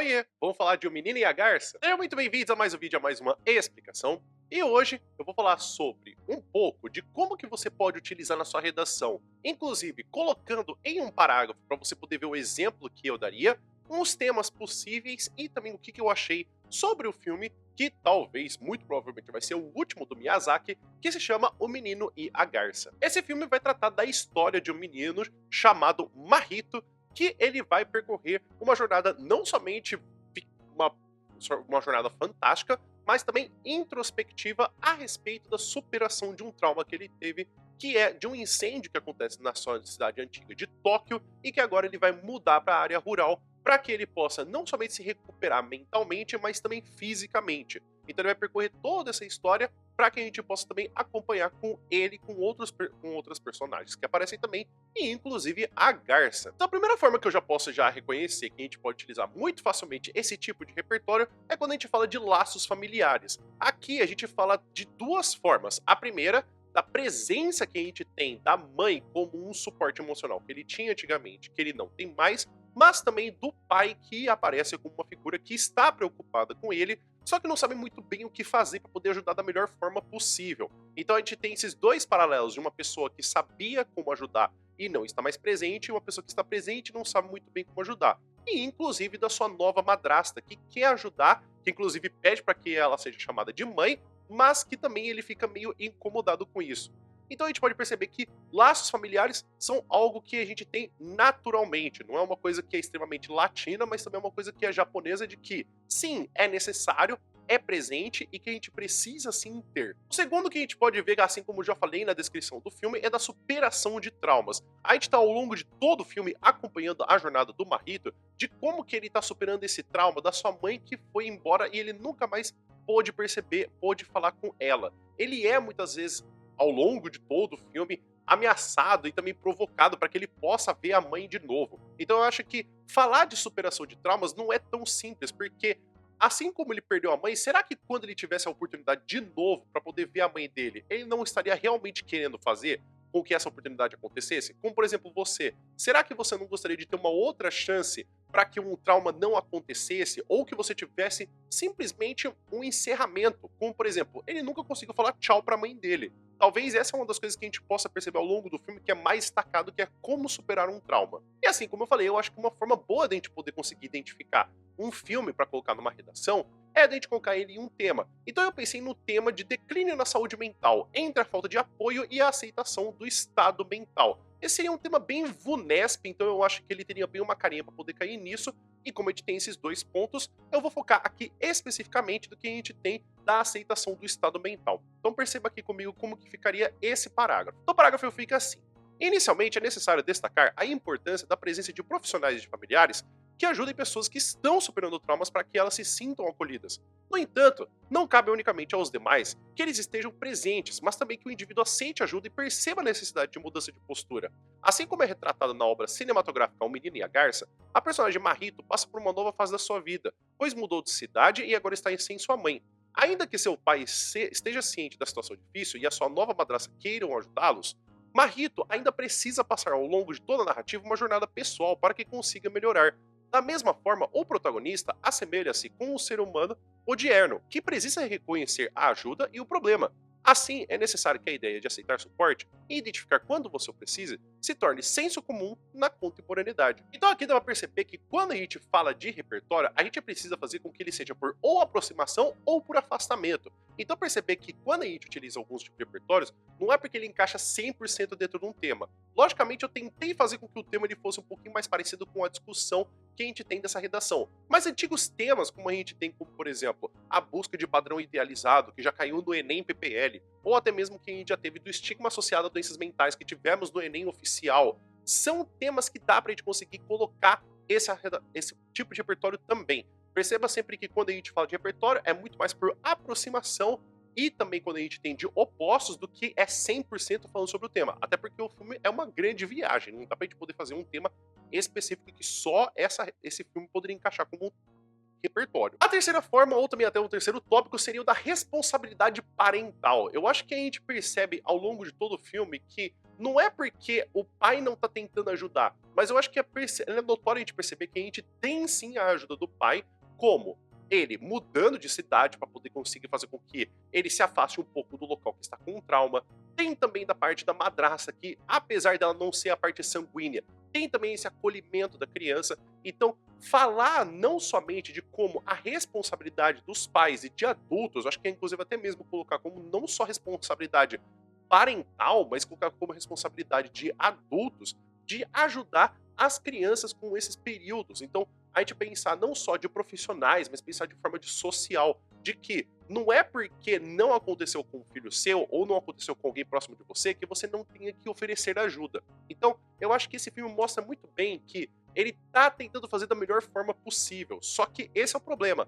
Oiê, vamos falar de O Menino e a Garça? Sejam muito bem-vindos a mais um vídeo, a mais uma explicação. E hoje eu vou falar sobre um pouco de como que você pode utilizar na sua redação, inclusive colocando em um parágrafo para você poder ver o exemplo que eu daria, uns temas possíveis e também o que eu achei sobre o filme, que talvez, muito provavelmente vai ser o último do Miyazaki, que se chama O Menino e a Garça. Esse filme vai tratar da história de um menino chamado Mahito, que ele vai percorrer uma jornada não somente uma, uma jornada fantástica, mas também introspectiva a respeito da superação de um trauma que ele teve, que é de um incêndio que acontece na sua cidade antiga de Tóquio e que agora ele vai mudar para a área rural para que ele possa não somente se recuperar mentalmente, mas também fisicamente. Então ele vai percorrer toda essa história para que a gente possa também acompanhar com ele, com outros personagens que aparecem também, e inclusive a Garça. Então a primeira forma que eu já posso já reconhecer que a gente pode utilizar muito facilmente esse tipo de repertório é quando a gente fala de laços familiares. Aqui a gente fala de duas formas. A primeira, da presença que a gente tem da mãe como um suporte emocional que ele tinha antigamente, que ele não tem mais, mas também do pai que aparece como uma figura que está preocupada com ele, só que não sabe muito bem o que fazer para poder ajudar da melhor forma possível. Então a gente tem esses dois paralelos de uma pessoa que sabia como ajudar e não está mais presente, e uma pessoa que está presente e não sabe muito bem como ajudar. E inclusive da sua nova madrasta, que quer ajudar, que inclusive pede para que ela seja chamada de mãe, mas que também ele fica meio incomodado com isso. Então a gente pode perceber que laços familiares são algo que a gente tem naturalmente, não é uma coisa que é extremamente latina, mas também é uma coisa que é japonesa de que, sim, é necessário, é presente e que a gente precisa sim ter. O segundo que a gente pode ver, assim como eu já falei na descrição do filme, é da superação de traumas. A gente está ao longo de todo o filme acompanhando a jornada do Mahito, de como que ele está superando esse trauma da sua mãe que foi embora e ele nunca mais pôde perceber, pôde falar com ela. Ele é muitas vezes ao longo de todo o filme, ameaçado e também provocado para que ele possa ver a mãe de novo. Então eu acho que falar de superação de traumas não é tão simples, porque assim como ele perdeu a mãe, será que quando ele tivesse a oportunidade de novo para poder ver a mãe dele, ele não estaria realmente querendo fazer com que essa oportunidade acontecesse? Como por exemplo você, será que você não gostaria de ter uma outra chance para que um trauma não acontecesse ou que você tivesse simplesmente um encerramento? Como por exemplo, ele nunca conseguiu falar tchau para a mãe dele. Talvez essa é uma das coisas que a gente possa perceber ao longo do filme que é mais destacado, que é como superar um trauma. E assim, como eu falei, eu acho que uma forma boa de a gente poder conseguir identificar um filme para colocar numa redação é de a gente colocar ele em um tema. Então eu pensei no tema de declínio na saúde mental, entre a falta de apoio e a aceitação do estado mental. Esse seria um tema bem VUNESP, então eu acho que ele teria bem uma carinha para poder cair nisso, e como a gente tem esses dois pontos, eu vou focar aqui especificamente do que a gente tem da aceitação do estado mental. Então perceba aqui comigo como que ficaria esse parágrafo. Então o parágrafo fica assim. Inicialmente é necessário destacar a importância da presença de profissionais e de familiares que ajudem pessoas que estão superando traumas para que elas se sintam acolhidas. No entanto, não cabe unicamente aos demais que eles estejam presentes, mas também que o indivíduo aceite ajuda e perceba a necessidade de mudança de postura. Assim como é retratado na obra cinematográfica O Menino e a Garça, a personagem Mahito passa por uma nova fase da sua vida, pois mudou de cidade e agora está sem sua mãe. Ainda que seu pai esteja ciente da situação difícil e a sua nova madrasta queiram ajudá-los, Mahito ainda precisa passar ao longo de toda a narrativa uma jornada pessoal para que consiga melhorar. Da mesma forma, o protagonista assemelha-se com o ser humano odierno, que precisa reconhecer a ajuda e o problema. Assim, é necessário que a ideia de aceitar suporte e identificar quando você o precisa se torne senso comum na contemporaneidade. Então aqui dá pra perceber que quando a gente fala de repertório, a gente precisa fazer com que ele seja por ou aproximação ou por afastamento. Então perceber que quando a gente utiliza alguns tipos de repertórios, não é porque ele encaixa 100% dentro de um tema. Logicamente eu tentei fazer com que o tema ele fosse um pouquinho mais parecido com a discussão que a gente tem dessa redação. Mas antigos temas, como a gente tem, como por exemplo, a busca de padrão idealizado, que já caiu no Enem PPL, ou até mesmo que a gente já teve do estigma associado a doenças mentais que tivemos no Enem oficial, são temas que dá pra gente conseguir colocar esse tipo de repertório também. Perceba sempre que quando a gente fala de repertório, é muito mais por aproximação e também quando a gente tem de opostos do que é 100% falando sobre o tema. Até porque o filme é uma grande viagem, não dá pra gente poder fazer um tema específico que só esse filme poderia encaixar como repertório. A terceira forma, ou também até o terceiro tópico, seria o da responsabilidade parental. Eu acho que a gente percebe ao longo de todo o filme que não é porque o pai não tá tentando ajudar, mas eu acho que é notório a gente perceber que a gente tem sim a ajuda do pai, como ele mudando de cidade para poder conseguir fazer com que ele se afaste um pouco do local que está com um trauma. Tem também da parte da madrasta, que apesar dela não ser a parte sanguínea, tem também esse acolhimento da criança. Então, falar não somente de como a responsabilidade dos pais e de adultos, eu acho que é inclusive até mesmo colocar como não só responsabilidade parental, mas colocar como responsabilidade de adultos, de ajudar as crianças com esses períodos. Então, a gente pensar não só de profissionais, mas pensar de forma de social, de que não é porque não aconteceu com um filho seu ou não aconteceu com alguém próximo de você que você não tenha que oferecer ajuda. Então, eu acho que esse filme mostra muito bem que ele tá tentando fazer da melhor forma possível. Só que esse é o problema.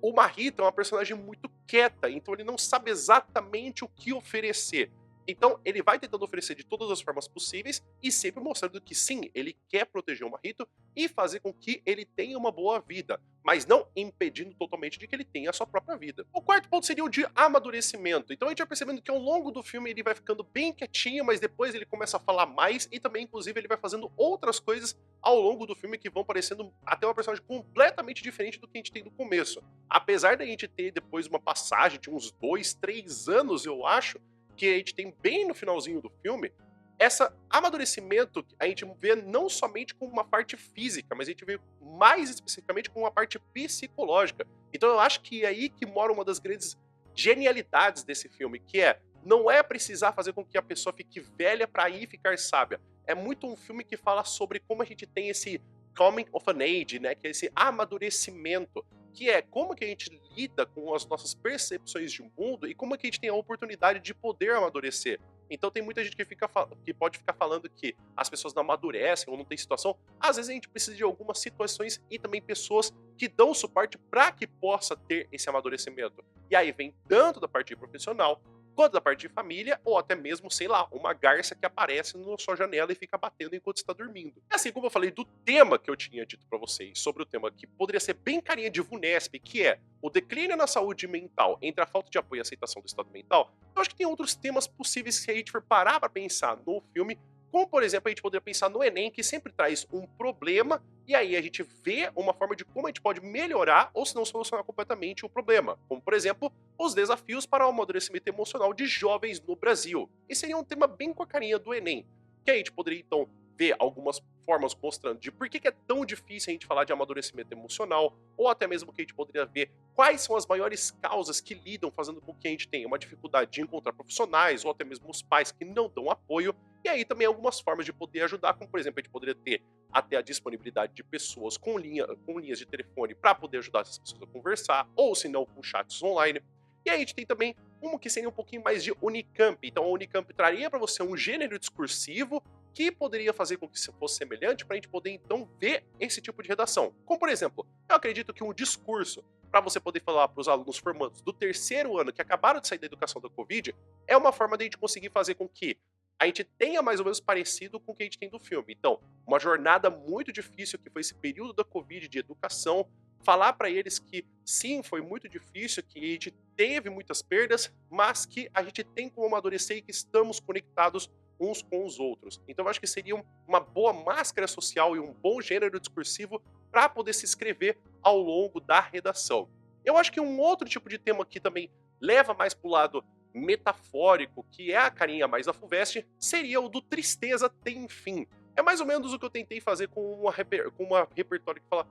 O Marrito é uma personagem muito quieta, então ele não sabe exatamente o que oferecer. Então, ele vai tentando oferecer de todas as formas possíveis e sempre mostrando que sim, ele quer proteger o Marrito e fazer com que ele tenha uma boa vida, mas não impedindo totalmente de que ele tenha a sua própria vida. O quarto ponto seria o de amadurecimento. Então a gente vai percebendo que ao longo do filme ele vai ficando bem quietinho, mas depois ele começa a falar mais e também, inclusive, ele vai fazendo outras coisas ao longo do filme que vão parecendo até uma personagem completamente diferente do que a gente tem no começo. Apesar da gente ter depois uma passagem de uns 2, 3 anos, eu acho, que a gente tem bem no finalzinho do filme, esse amadurecimento a gente vê não somente com uma parte física, mas a gente vê mais especificamente com uma parte psicológica. Então eu acho que é aí que mora uma das grandes genialidades desse filme, que é, não é precisar fazer com que a pessoa fique velha para aí ficar sábia. É muito um filme que fala sobre como a gente tem esse coming of an age, né, que é esse amadurecimento, que é como que a gente lida com as nossas percepções de mundo e como que a gente tem a oportunidade de poder amadurecer. Então tem muita gente que pode ficar falando que as pessoas não amadurecem ou não tem situação. Às vezes a gente precisa de algumas situações e também pessoas que dão suporte para que possa ter esse amadurecimento. E aí vem tanto da parte profissional, quanto da parte de família, ou até mesmo, sei lá, uma garça que aparece na sua janela e fica batendo enquanto está dormindo. Assim como eu falei do tema que eu tinha dito para vocês, sobre o tema que poderia ser bem carinha de VUNESP, que é o declínio na saúde mental entre a falta de apoio e aceitação do estado mental, eu acho que tem outros temas possíveis que a gente for parar para pensar no filme, como, por exemplo, a gente poderia pensar no Enem, que sempre traz um problema, e aí a gente vê uma forma de como a gente pode melhorar ou se não solucionar completamente o problema. Como, por exemplo, os desafios para o amadurecimento emocional de jovens no Brasil. E seria um tema bem com a carinha do Enem, que a gente poderia, então, ver algumas formas mostrando de por que é tão difícil a gente falar de amadurecimento emocional, ou até mesmo que a gente poderia ver quais são as maiores causas que lidam fazendo com que a gente tenha uma dificuldade de encontrar profissionais, ou até mesmo os pais que não dão apoio, e aí também algumas formas de poder ajudar, como por exemplo, a gente poderia ter até a disponibilidade de pessoas com linhas de telefone para poder ajudar essas pessoas a conversar, ou se não com chats online. E aí a gente tem também uma que seria um pouquinho mais de Unicamp. Então a Unicamp traria para você um gênero discursivo que poderia fazer com que isso fosse semelhante para a gente poder então ver esse tipo de redação. Como por exemplo, eu acredito que um discurso para você poder falar para os alunos formandos do terceiro ano que acabaram de sair da educação da Covid é uma forma de a gente conseguir fazer com que a gente tenha mais ou menos parecido com o que a gente tem do filme. Então, uma jornada muito difícil que foi esse período da Covid de educação, falar para eles que sim, foi muito difícil, que a gente teve muitas perdas, mas que a gente tem como amadurecer e que estamos conectados uns com os outros. Então eu acho que seria uma boa máscara social e um bom gênero discursivo para poder se escrever ao longo da redação. Eu acho que um outro tipo de tema que também leva mais para o lado metafórico, que é a carinha mais da FUVEST, seria o do Tristeza Tem Fim. É mais ou menos o que eu tentei fazer com uma repertório que fala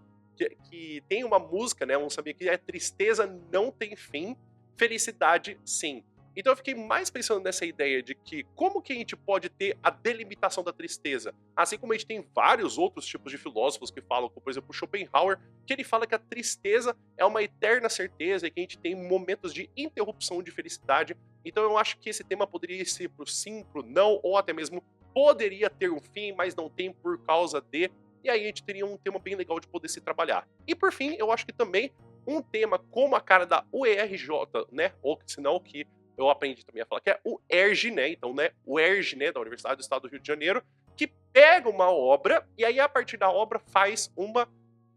que tem uma música, né? Um sabia que é Tristeza Não Tem Fim, Felicidade Sim. Então eu fiquei mais pensando nessa ideia de que como que a gente pode ter a delimitação da tristeza, assim como a gente tem vários outros tipos de filósofos que falam, como por exemplo Schopenhauer, que ele fala que a tristeza é uma eterna certeza e que a gente tem momentos de interrupção de felicidade. Então eu acho que esse tema poderia ser pro sim, pro não, ou até mesmo poderia ter um fim, mas não tem por causa de, e aí a gente teria um tema bem legal de poder se trabalhar. E por fim, eu acho que também um tema como a cara da UERJ, né, ou senão que eu aprendi também a falar que é o ERJ, né? Então, né? O ERJ, né? Da Universidade do Estado do Rio de Janeiro, que pega uma obra e aí, a partir da obra, faz uma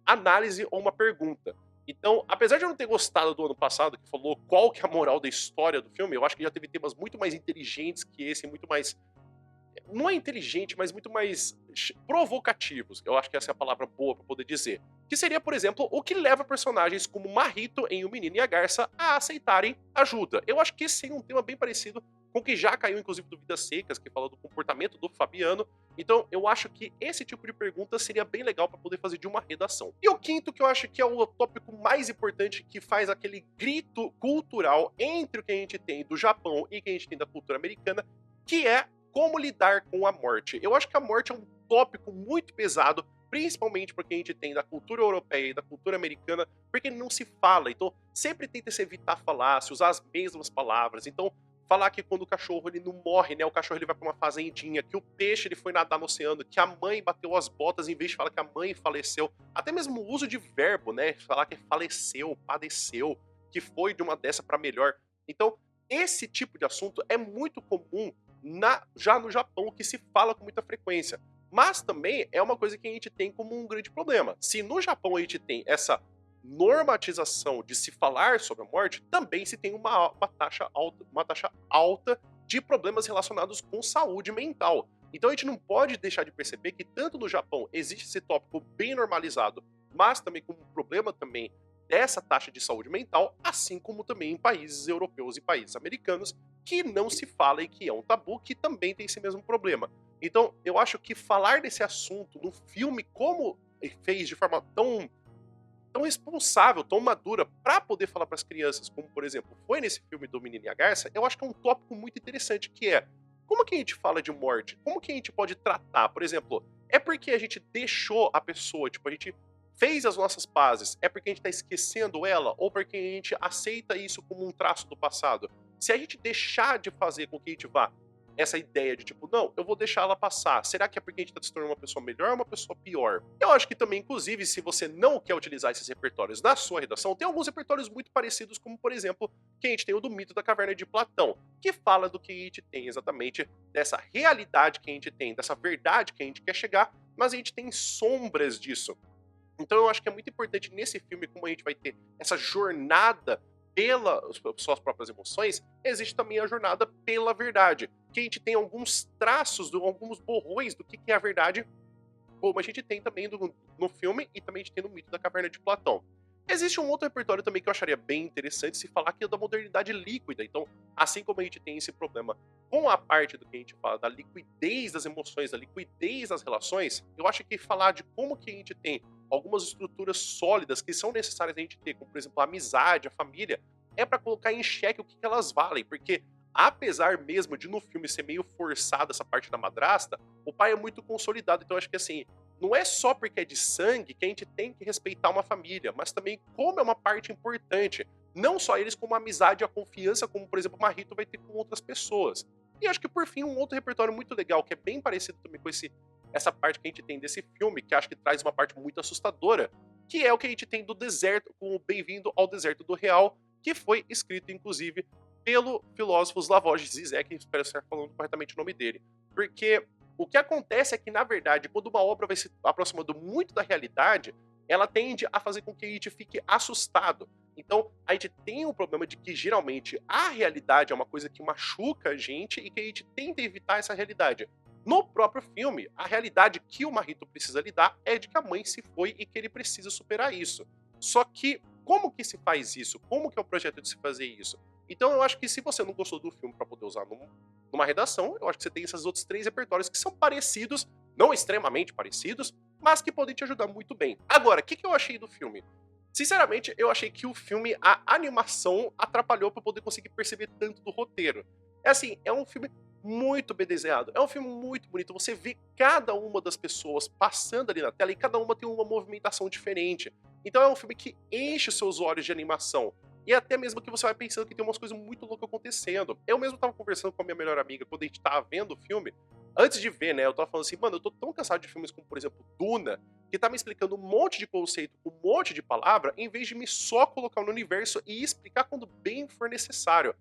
análise ou uma pergunta. Então, apesar de eu não ter gostado do ano passado, que falou qual que é a moral da história do filme, eu acho que já teve temas muito mais inteligentes que esse, muito mais não é inteligente, mas muito mais provocativos. Eu acho que essa é a palavra boa pra poder dizer. Que seria, por exemplo, o que leva personagens como Marrito em O Menino e a Garça a aceitarem ajuda. Eu acho que esse seria um tema bem parecido com o que já caiu, inclusive, do Vidas Secas, que fala do comportamento do Fabiano. Então, eu acho que esse tipo de pergunta seria bem legal para poder fazer de uma redação. E o quinto, que eu acho que é o tópico mais importante, que faz aquele grito cultural entre o que a gente tem do Japão e o que a gente tem da cultura americana, que é como lidar com a morte. Eu acho que a morte é um tópico muito pesado, principalmente porque a gente tem da cultura europeia e da cultura americana, porque não se fala. Então, sempre tenta se evitar falar, se usar as mesmas palavras. Então, falar que quando o cachorro ele não morre, né? O cachorro ele vai para uma fazendinha, que o peixe ele foi nadar no oceano, que a mãe bateu as botas em vez de falar que a mãe faleceu. Até mesmo o uso de verbo, né? Falar que faleceu, padeceu, que foi de uma dessa para melhor. Então, esse tipo de assunto é muito comum já no Japão, que se fala com muita frequência. Mas também é uma coisa que a gente tem como um grande problema. Se no Japão a gente tem essa normatização de se falar sobre a morte, também se tem uma taxa alta de problemas relacionados com saúde mental. Então a gente não pode deixar de perceber que tanto no Japão existe esse tópico bem normalizado, mas também com um problema também dessa taxa de saúde mental, assim como também em países europeus e países americanos, que não se fala e que é um tabu, que também tem esse mesmo problema. Então, eu acho que falar desse assunto no filme, como fez de forma tão responsável, tão madura, para poder falar para as crianças, como por exemplo foi nesse filme do Menino e a Garça, eu acho que é um tópico muito interessante, que é como que a gente fala de morte? Como que a gente pode tratar? Por exemplo, é porque a gente deixou a pessoa, tipo, a gente fez as nossas pazes, é porque a gente tá esquecendo ela, ou porque a gente aceita isso como um traço do passado? Se a gente deixar de fazer com que a gente vá essa ideia de tipo, não, eu vou deixar ela passar. Será que é porque a gente tá se tornando uma pessoa melhor ou uma pessoa pior? Eu acho que também, inclusive, se você não quer utilizar esses repertórios na sua redação, tem alguns repertórios muito parecidos, como por exemplo, que a gente tem o do mito da caverna de Platão, que fala do que a gente tem exatamente dessa realidade que a gente tem, dessa verdade que a gente quer chegar, mas a gente tem sombras disso. Então eu acho que é muito importante nesse filme, como a gente vai ter essa jornada pelas suas próprias emoções, existe também a jornada pela verdade. Que a gente tem alguns traços, alguns borrões do que é a verdade, como a gente tem também no filme e também a gente tem no mito da caverna de Platão. Existe um outro repertório também que eu acharia bem interessante se falar, que é da modernidade líquida. Então, assim como a gente tem esse problema com a parte do que a gente fala da liquidez das emoções, da liquidez das relações, eu acho que falar de como que a gente tem algumas estruturas sólidas que são necessárias a gente ter, como por exemplo a amizade, a família, é para colocar em xeque o que elas valem, porque apesar mesmo de no filme ser meio forçada essa parte da madrasta, o pai é muito consolidado. Então eu acho que assim, não é só porque é de sangue que a gente tem que respeitar uma família, mas também como é uma parte importante. Não só eles, como a amizade e a confiança, como por exemplo o Marrito vai ter com outras pessoas. E acho que por fim, um outro repertório muito legal, que é bem parecido também com essa parte que a gente tem desse filme, que acho que traz uma parte muito assustadora, que é o que a gente tem do deserto, com o Bem-vindo ao Deserto do Real, que foi escrito inclusive pelo filósofo Slavoj Zizek, espero estar falando corretamente o nome dele. Porque o que acontece é que, na verdade, quando uma obra vai se aproximando muito da realidade, ela tende a fazer com que a gente fique assustado. Então, a gente tem o problema de que, geralmente, a realidade é uma coisa que machuca a gente e que a gente tenta evitar essa realidade. No próprio filme, a realidade que o Marrito precisa lidar é de que a mãe se foi e que ele precisa superar isso. Só que, como que se faz isso? Como que é o projeto de se fazer isso? Então eu acho que se você não gostou do filme para poder usar numa redação, eu acho que você tem esses outros três repertórios que são parecidos, não extremamente parecidos, mas que podem te ajudar muito bem. Agora, o que eu achei do filme? Sinceramente, eu achei que o filme, a animação, atrapalhou para poder conseguir perceber tanto do roteiro. É assim, é um filme muito bem desenhado, é um filme muito bonito. Você vê cada uma das pessoas passando ali na tela e cada uma tem uma movimentação diferente. Então é um filme que enche os seus olhos de animação. E até mesmo que você vai pensando que tem umas coisas muito loucas acontecendo. Eu mesmo tava conversando com a minha melhor amiga quando a gente tava vendo o filme. Antes de ver, né, eu tava falando assim, mano, eu tô tão cansado de filmes como, por exemplo, Duna, que tá me explicando um monte de conceito, um monte de palavra, em vez de me só colocar no universo e explicar quando bem for necessário.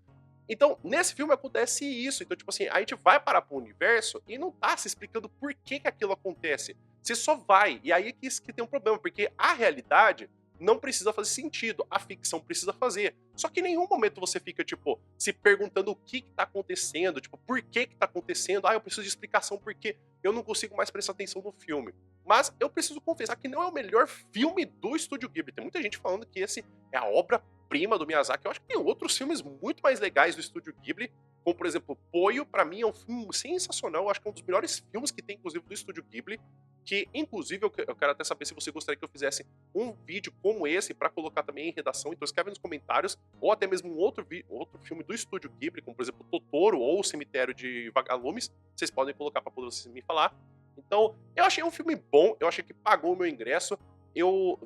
Então, nesse filme acontece isso. Então, tipo assim, a gente vai parar pro universo e não tá se explicando por que aquilo acontece. Você só vai. E aí é que isso que tem um problema, porque a realidade não precisa fazer sentido, a ficção precisa fazer. Só que em nenhum momento você fica, tipo, se perguntando o que tá acontecendo, tipo, por que tá acontecendo, eu preciso de explicação porque eu não consigo mais prestar atenção no filme. Mas eu preciso confessar que não é o melhor filme do Estúdio Ghibli. Tem muita gente falando que esse é a obra-prima do Miyazaki. Eu acho que tem outros filmes muito mais legais do Estúdio Ghibli, como por exemplo, Poio, pra mim é um filme sensacional, eu acho que é um dos melhores filmes que tem, inclusive, do Estúdio Ghibli, que inclusive eu quero até saber se você gostaria que eu fizesse um vídeo como esse pra colocar também em redação, então escreve nos comentários, ou até mesmo um outro filme do Estúdio Ghibli, como por exemplo, Totoro ou O Cemitério de Vagalumes, vocês podem colocar pra poder vocês me falar. Então, eu achei um filme bom, eu achei que pagou o meu ingresso,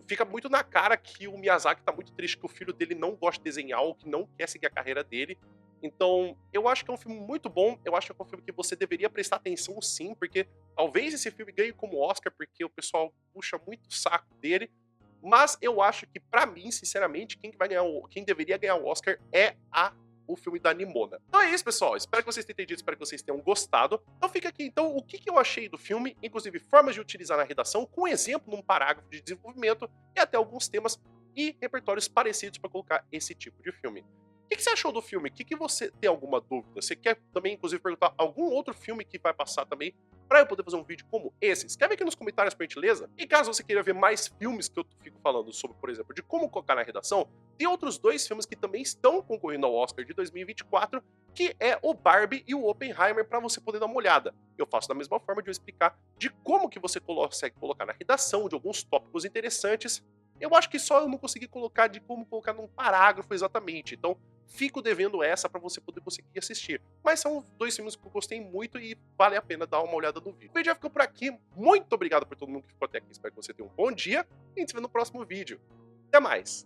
fica muito na cara que o Miyazaki tá muito triste que o filho dele não gosta de desenhar ou que não quer seguir a carreira dele. Então, eu acho que é um filme muito bom, eu acho que é um filme que você deveria prestar atenção sim, porque talvez esse filme ganhe como Oscar, porque o pessoal puxa muito o saco dele, mas eu acho que, pra mim, sinceramente, quem deveria ganhar o Oscar é o filme da Nimona. Então é isso, pessoal. Espero que vocês tenham entendido, espero que vocês tenham gostado. Então fica aqui, então, o que eu achei do filme, inclusive formas de utilizar na redação, com exemplo num parágrafo de desenvolvimento e até alguns temas e repertórios parecidos para colocar esse tipo de filme. O que você achou do filme? O que você tem alguma dúvida? Você quer também, inclusive, perguntar algum outro filme que vai passar também para eu poder fazer um vídeo como esse? Escreve aqui nos comentários por gentileza. E caso você queira ver mais filmes que eu fico falando sobre, por exemplo, de como colocar na redação, tem outros dois filmes que também estão concorrendo ao Oscar de 2024, que é o Barbie e o Oppenheimer, para você poder dar uma olhada. Eu faço da mesma forma de eu explicar de como que você consegue colocar na redação, de alguns tópicos interessantes. Eu acho que só eu não consegui colocar de como colocar num parágrafo exatamente. Então, fico devendo essa pra você poder conseguir assistir. Mas são dois filmes que eu gostei muito e vale a pena dar uma olhada no vídeo. O vídeo já ficou por aqui. Muito obrigado por todo mundo que ficou até aqui. Espero que você tenha um bom dia e a gente se vê no próximo vídeo. Até mais!